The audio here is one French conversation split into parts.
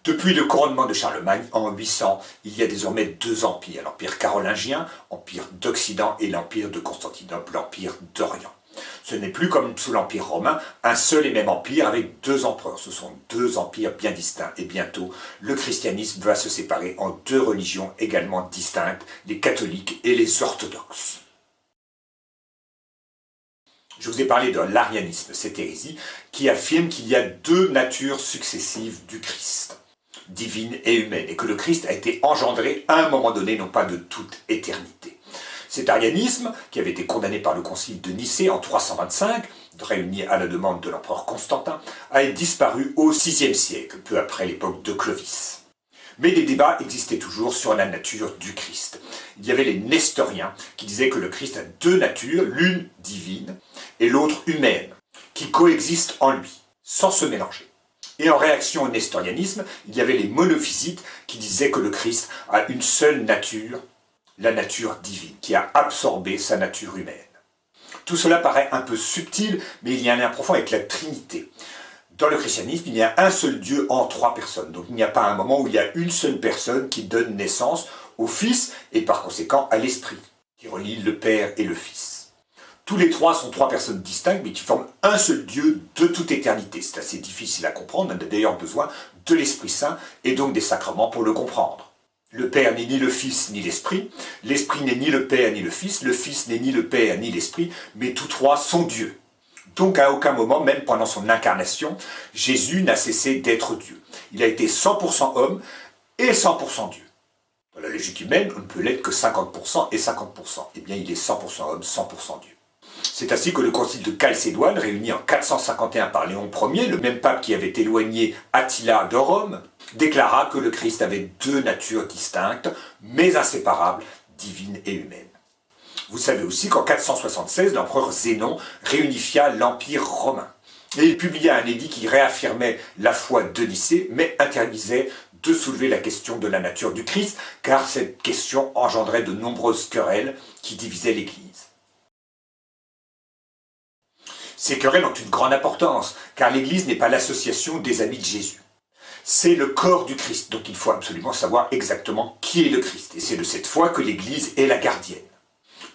Depuis le couronnement de Charlemagne en 800, il y a désormais deux empires, l'empire carolingien, empire d'Occident, et l'empire de Constantinople, l'empire d'Orient. Ce n'est plus comme sous l'empire romain, un seul et même empire avec deux empereurs. Ce sont deux empires bien distincts et bientôt, le christianisme va se séparer en deux religions également distinctes, les catholiques et les orthodoxes. Je vous ai parlé de l'arianisme, cette hérésie qui affirme qu'il y a deux natures successives du Christ, divine et humaine, et que le Christ a été engendré à un moment donné, non pas de toute éternité. Cet arianisme, qui avait été condamné par le concile de Nicée en 325, réuni à la demande de l'empereur Constantin, a disparu au VIe siècle, peu après l'époque de Clovis. Mais des débats existaient toujours sur la nature du Christ. Il y avait les nestoriens qui disaient que le Christ a deux natures, l'une divine et l'autre humaine, qui coexistent en lui, sans se mélanger. Et en réaction au nestorianisme, il y avait les monophysites qui disaient que le Christ a une seule nature, la nature divine, qui a absorbé sa nature humaine. Tout cela paraît un peu subtil, mais il y a un lien profond avec la Trinité. Dans le christianisme, il y a un seul Dieu en trois personnes. Donc il n'y a pas un moment où il y a une seule personne qui donne naissance au Fils et par conséquent à l'Esprit, qui relie le Père et le Fils. Tous les trois sont trois personnes distinctes, mais qui forment un seul Dieu de toute éternité. C'est assez difficile à comprendre, on a d'ailleurs besoin de l'Esprit Saint et donc des sacrements pour le comprendre. Le Père n'est ni le Fils ni l'Esprit n'est ni le Père ni le Fils n'est ni le Père ni l'Esprit, mais tous trois sont Dieu. Donc à aucun moment, même pendant son incarnation, Jésus n'a cessé d'être Dieu. Il a été 100% homme et 100% Dieu. Dans la logique humaine, on ne peut l'être que 50% et 50%. Eh bien, il est 100% homme, 100% Dieu. C'est ainsi que le concile de Chalcédoine, réuni en 451 par Léon Ier, le même pape qui avait éloigné Attila de Rome, déclara que le Christ avait deux natures distinctes, mais inséparables, divine et humaine. Vous savez aussi qu'en 476, l'empereur Zénon réunifia l'Empire romain. Et il publia un édit qui réaffirmait la foi de Nicée, mais interdisait de soulever la question de la nature du Christ, car cette question engendrait de nombreuses querelles qui divisaient l'Église. Ces querelles ont une grande importance, car l'Église n'est pas l'association des amis de Jésus. C'est le corps du Christ, donc il faut absolument savoir exactement qui est le Christ. Et c'est de cette foi que l'Église est la gardienne.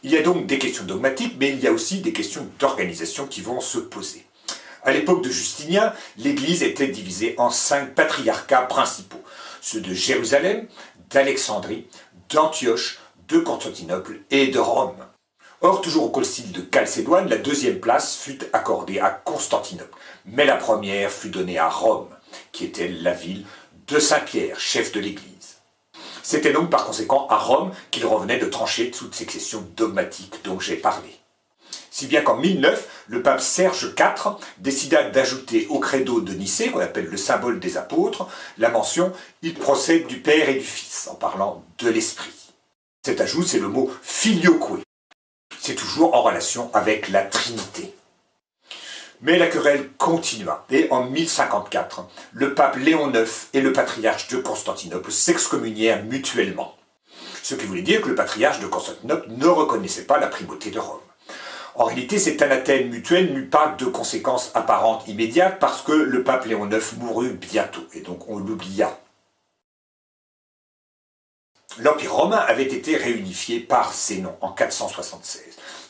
Il y a donc des questions dogmatiques, mais il y a aussi des questions d'organisation qui vont se poser. À l'époque de Justinien, l'Église était divisée en 5 patriarcats principaux, ceux de Jérusalem, d'Alexandrie, d'Antioche, de Constantinople et de Rome. Or, toujours au concile de Chalcédoine, la deuxième place fut accordée à Constantinople, mais la première fut donnée à Rome, qui était la ville de Saint-Pierre, chef de l'Église. C'était donc par conséquent à Rome qu'il revenait de trancher toutes ces questions dogmatiques dont j'ai parlé. Si bien qu'en 1009, le pape Serge IV décida d'ajouter au credo de Nicée, qu'on appelle le symbole des apôtres, la mention « Il procède du Père et du Fils », en parlant de l'Esprit. Cet ajout, c'est le mot « filioque ». C'est toujours en relation avec la Trinité. Mais la querelle continua, et en 1054, le pape Léon IX et le patriarche de Constantinople s'excommunièrent mutuellement. Ce qui voulait dire que le patriarche de Constantinople ne reconnaissait pas la primauté de Rome. En réalité, cet anathème mutuel n'eut pas de conséquences apparentes immédiates parce que le pape Léon IX mourut bientôt, et donc on l'oublia. L'Empire romain avait été réunifié par Zénon en 476.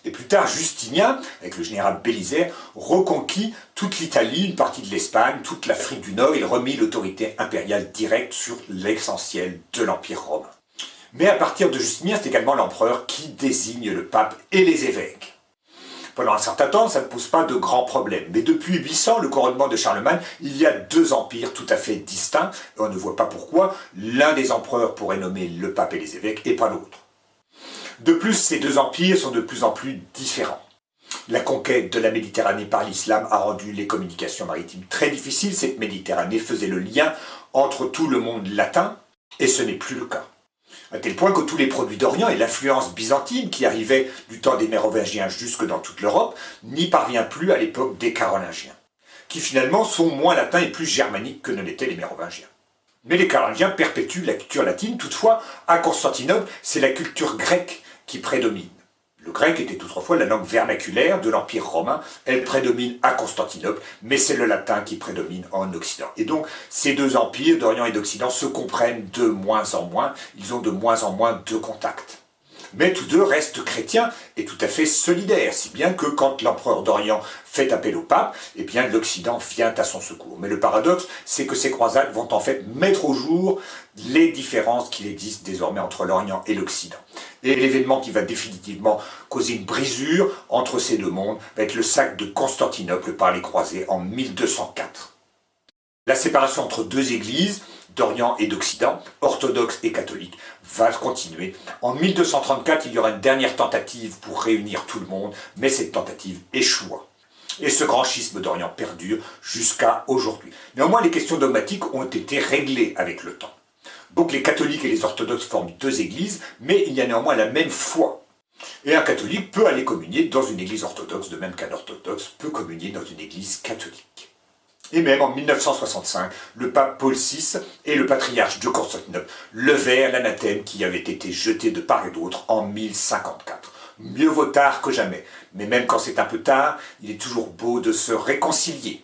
Et plus tard, Justinien, avec le général Bélisaire, reconquit toute l'Italie, une partie de l'Espagne, toute l'Afrique du Nord. Il remit l'autorité impériale directe sur l'essentiel de l'Empire romain. Mais à partir de Justinien, c'est également l'empereur qui désigne le pape et les évêques. Pendant un certain temps, ça ne pose pas de grands problèmes. Mais depuis 800, le couronnement de Charlemagne, il y a deux empires tout à fait distincts. Et on ne voit pas pourquoi l'un des empereurs pourrait nommer le pape et les évêques et pas l'autre. De plus, ces deux empires sont de plus en plus différents. La conquête de la Méditerranée par l'islam a rendu les communications maritimes très difficiles. Cette Méditerranée faisait le lien entre tout le monde latin, et ce n'est plus le cas. À tel point que tous les produits d'Orient et l'influence byzantine qui arrivait du temps des Mérovingiens jusque dans toute l'Europe n'y parvient plus à l'époque des Carolingiens, qui finalement sont moins latins et plus germaniques que ne l'étaient les Mérovingiens. Mais les Carolingiens perpétuent la culture latine, toutefois, à Constantinople, c'est la culture grecque qui prédomine. Le grec était autrefois la langue vernaculaire de l'Empire romain. Elle prédomine à Constantinople, mais c'est le latin qui prédomine en Occident. Et donc, ces deux empires d'Orient et d'Occident se comprennent de moins en moins. Ils ont de moins en moins de contacts. Mais tous deux restent chrétiens et tout à fait solidaires, si bien que quand l'empereur d'Orient fait appel au pape, eh bien l'Occident vient à son secours. Mais le paradoxe, c'est que ces croisades vont en fait mettre au jour les différences qu'il existe désormais entre l'Orient et l'Occident. Et l'événement qui va définitivement causer une brisure entre ces deux mondes va être le sac de Constantinople par les croisés en 1204. La séparation entre deux églises, d'Orient et d'Occident, orthodoxe et catholique, va continuer. En 1234, il y aura une dernière tentative pour réunir tout le monde, mais cette tentative échoua. Et ce grand schisme d'Orient perdure jusqu'à aujourd'hui. Néanmoins, les questions dogmatiques ont été réglées avec le temps. Donc les catholiques et les orthodoxes forment deux églises, mais il y a néanmoins la même foi. Et un catholique peut aller communier dans une église orthodoxe, de même qu'un orthodoxe peut communier dans une église catholique. Et même en 1965, le pape Paul VI et le patriarche de Constantinople levèrent l'anathème qui avait été jeté de part et d'autre en 1054. Mieux vaut tard que jamais. Mais même quand c'est un peu tard, il est toujours beau de se réconcilier.